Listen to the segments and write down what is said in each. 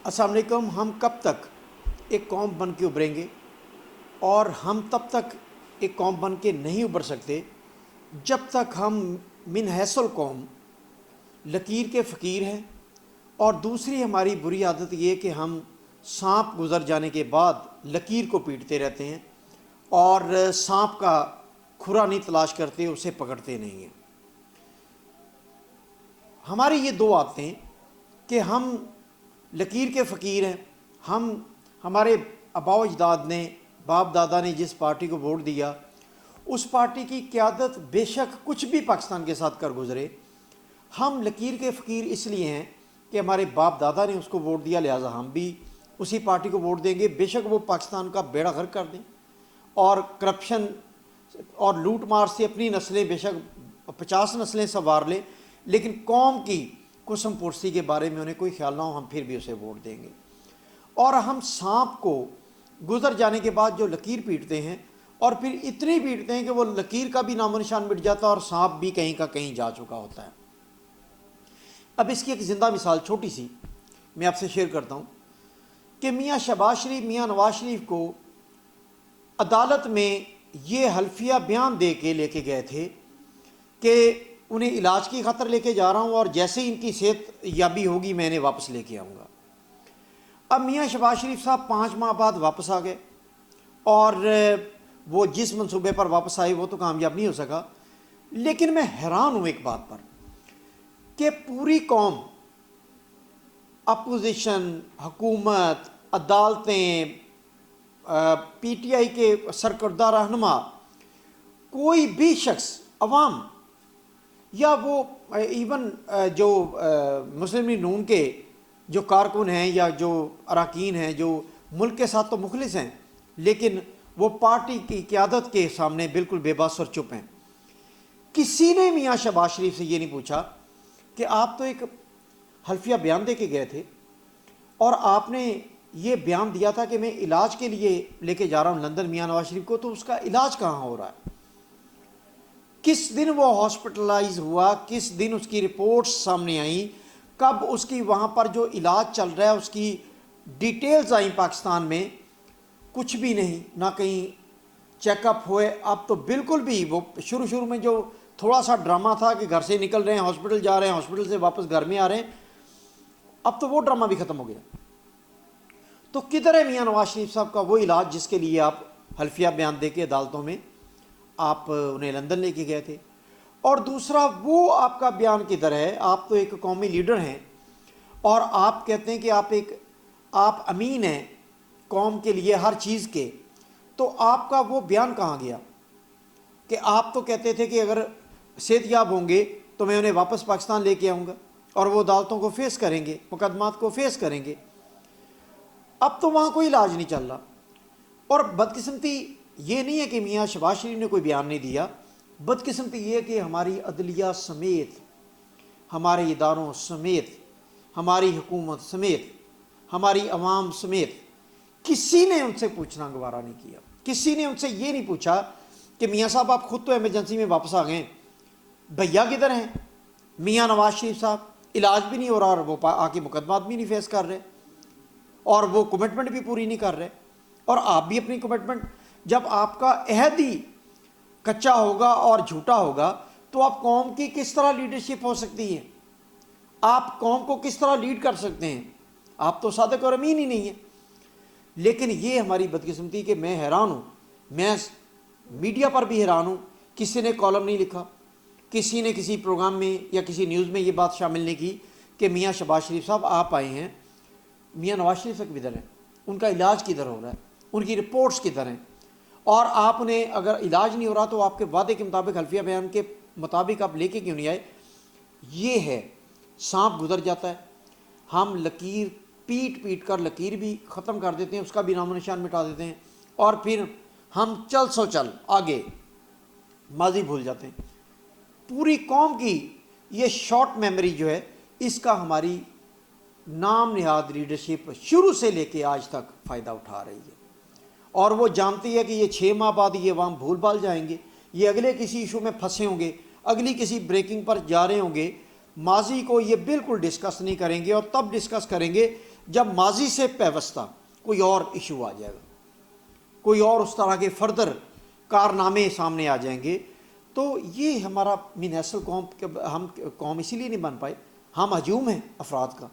अस्सलाम वालेकुम। हम कब तक एक कौम बन के उभरेंगे और हम तब तक एक कौम बन के नहीं उभर सकते जब तक हम मिन हैसल कौम लकीर के फ़कीर हैं। और दूसरी हमारी बुरी आदत ये कि हम सांप गुज़र जाने के बाद लकीर को पीटते रहते हैं और सांप का खुरा नहीं तलाश करते, उसे पकड़ते नहीं हैं। हमारी ये दो आदतें कि हम लकीर के फ़कीर हैं। हमारे आबाओ अजदाद ने, बाप दादा ने जिस पार्टी को वोट दिया उस पार्टी की क़यादत बेशक कुछ भी पाकिस्तान के साथ कर गुज़रे, हम लकीर के फ़कीर इसलिए हैं कि हमारे बाप दादा ने उसको वोट दिया, लिहाजा हम भी उसी पार्टी को वोट देंगे। बेशक वो पाकिस्तान का बेड़ा गर्क कर दें और करप्शन और लूट मार से अपनी नस्लें बेशक 50 नस्लें संवार लें, लेकिन कौम की कुसम पुरसी के बारे में उन्हें कोई ख्याल ना हो, हम फिर भी उसे वोट देंगे। और हम सांप को गुज़र जाने के बाद जो लकीर पीटते हैं और फिर इतनी पीटते हैं कि वो लकीर का भी नामो निशान मिट जाता है और सांप भी कहीं का कहीं जा चुका होता है। अब इसकी एक ज़िंदा मिसाल छोटी सी मैं आपसे शेयर करता हूँ कि मियाँ शहबाज शरीफ, मियाँ नवाज शरीफ को अदालत में ये हल्फिया बयान दे के लेके गए थे कि उन्हें इलाज की खातर लेके जा रहा हूँ और जैसे ही इनकी सेहत याबी होगी मैं इन्हें वापस लेके आऊँगा। अब मियाँ शहबाज शरीफ साहब 5 माह बाद वापस आ गए और वो जिस मंसूबे पर वापस आए वो तो कामयाब नहीं हो सका। लेकिन मैं हैरान हूँ एक बात पर कि पूरी कौम, अपोजिशन, हुकूमत, अदालतें, PTI के सरकर्दा रहनुमा, कोई भी शख्स, अवाम या वो इवन जो मुस्लिम लीग नून के जो कारकुन हैं या जो अरकान हैं जो मुल्क के साथ तो मुखलिस हैं, लेकिन वो पार्टी की क़यादत के सामने बिल्कुल बेबस और चुप हैं। किसी ने मियाँ शहबाज शरीफ से ये नहीं पूछा कि आप तो एक हल्फिया बयान दे के गए थे और आपने ये बयान दिया था कि मैं इलाज के लिए लेके जा रहा हूँ लंदन मियाँ नवाज शरीफ को, तो उसका इलाज कहाँ हो रहा है? किस दिन वो हॉस्पिटलाइज हुआ, किस दिन उसकी रिपोर्ट्स सामने आई, कब उसकी वहाँ पर जो इलाज चल रहा है उसकी डिटेल्स आई पाकिस्तान में? कुछ भी नहीं, ना कहीं चेकअप हुए। अब तो बिल्कुल भी, वो शुरू में जो थोड़ा सा ड्रामा था कि घर से निकल रहे हैं हॉस्पिटल जा रहे हैं, हॉस्पिटल से वापस घर में आ रहे हैं, अब तो वो ड्रामा भी ख़त्म हो गया। तो किधर है मियाँ नवाज शरीफ साहब का वो इलाज जिसके लिए आप हल्फिया बयान दे के अदालतों में आप उन्हें लंदन लेके गए थे? और दूसरा, वो आपका बयान किधर है? आप तो एक कौमी लीडर हैं और आप कहते हैं कि आप अमीन हैं कौम के लिए हर चीज़ के, तो आपका वो बयान कहाँ गया कि आप तो कहते थे कि अगर सेहतयाब होंगे तो मैं उन्हें वापस पाकिस्तान लेके आऊँगा और वो अदालतों को फेस करेंगे, मुकदमात को फेस करेंगे। अब तो वहाँ कोई इलाज नहीं चल रहा। और बदकिस्मती ये नहीं है कि मियाँ शहबाज शरीफ ने कोई बयान नहीं दिया, बदकिस्मती ये है कि हमारी अदलिया समेत, हमारे इदारों समेत, हमारी हुकूमत समेत, हमारी अवाम समेत किसी ने उनसे पूछना गवारा नहीं किया। किसी ने उनसे ये नहीं पूछा कि मियाँ साहब आप खुद तो एमरजेंसी में वापस आ गए, भैया किधर हैं? मियाँ नवाज शरीफ साहब इलाज भी नहीं हो रहा और वो आके मुकदमात भी नहीं फेस कर रहे और वो कमिटमेंट भी पूरी नहीं कर रहे, और आप भी अपनी कमिटमेंट, जब आपका अहद ही कच्चा होगा और झूठा होगा तो आप कौम की किस तरह लीडरशिप हो सकती है? आप कौम को किस तरह लीड कर सकते हैं? आप तो सादिक और अमीन ही नहीं है। लेकिन ये हमारी बदकिस्मती कि मैं हैरान हूँ, मैं मीडिया पर भी हैरान हूँ, किसी ने कॉलम नहीं लिखा, किसी ने किसी प्रोग्राम में या किसी न्यूज़ में ये बात शामिल नहीं की कि मियाँ शहबाज शरीफ साहब आप आए हैं, मियाँ नवाज शरीफ साहब किधर हैं, उनका इलाज किधर हो रहा है, उनकी रिपोर्ट्स किधर हैं? और आप उन्हें, अगर इलाज नहीं हो रहा तो आपके वादे के मुताबिक, हल्फिया बयान के मुताबिक आप लेके क्यों नहीं आए? ये है, सांप गुजर जाता है, हम लकीर पीट कर लकीर भी ख़त्म कर देते हैं, उसका भी नामो निशान मिटा देते हैं और फिर हम चल आगे माजी भूल जाते हैं। पूरी कौम की ये शॉर्ट मेमोरी जो है, इसका हमारी नाम निहाद लीडरशिप शुरू से लेके आज तक फ़ायदा उठा रही है और वो जानती है कि ये 6 माह बाद ये अवाम भूल भाल जाएंगे, ये अगले किसी इशू में फंसे होंगे, अगली किसी ब्रेकिंग पर जा रहे होंगे, ماضی کو یہ بالکل ڈسکس نہیں کریں گے، اور تب ڈسکس کریں گے جب ماضی سے پیوستہ کوئی اور ایشو آ جائے گا، کوئی اور اس طرح کے فردر کارنامے سامنے آ جائیں گے۔ تو یہ ہمارا من اصل قوم، ہم قوم اسی لیے نہیں بن پائے، ہم ہجوم ہیں افراد کا۔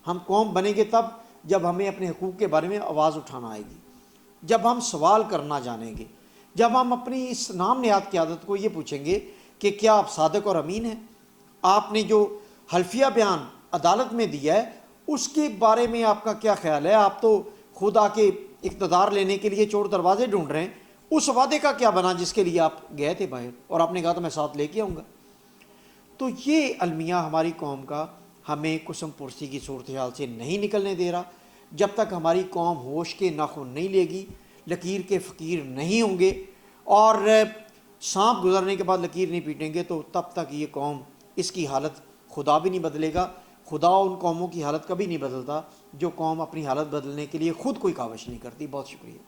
ہم قوم بنیں گے تب جب ہمیں اپنے حقوق کے بارے میں آواز اٹھانا آئے گی، جب ہم سوال کرنا جانیں گے، جب ہم اپنی اس نام نہاد قیادت کو یہ پوچھیں گے کہ کیا آپ صادق اور امین ہیں، آپ نے جو حلفیہ بیان عدالت میں دیا ہے اس کے بارے میں آپ کا کیا خیال ہے؟ آپ تو خدا کے اقتدار لینے کے لیے چور دروازے ڈھونڈ رہے ہیں، اس وعدے کا کیا بنا جس کے لیے آپ گئے تھے باہر اور آپ نے کہا تو میں ساتھ لے کے آؤں گا؟ تو یہ المیہ ہماری قوم کا ہمیں قسم پرسی کی صورتحال سے نہیں نکلنے دے رہا۔ جب تک ہماری قوم ہوش کے ناخن نہیں لے گی، لکیر کے فقیر نہیں ہوں گے، اور سانپ گزرنے کے بعد لکیر نہیں پیٹیں گے، تو تب تک یہ قوم، اس کی حالت خدا بھی نہیں بدلے گا۔ خدا ان قوموں کی حالت کبھی نہیں بدلتا جو قوم اپنی حالت بدلنے کے لیے خود کوئی کاوش نہیں کرتی۔ بہت شکریہ۔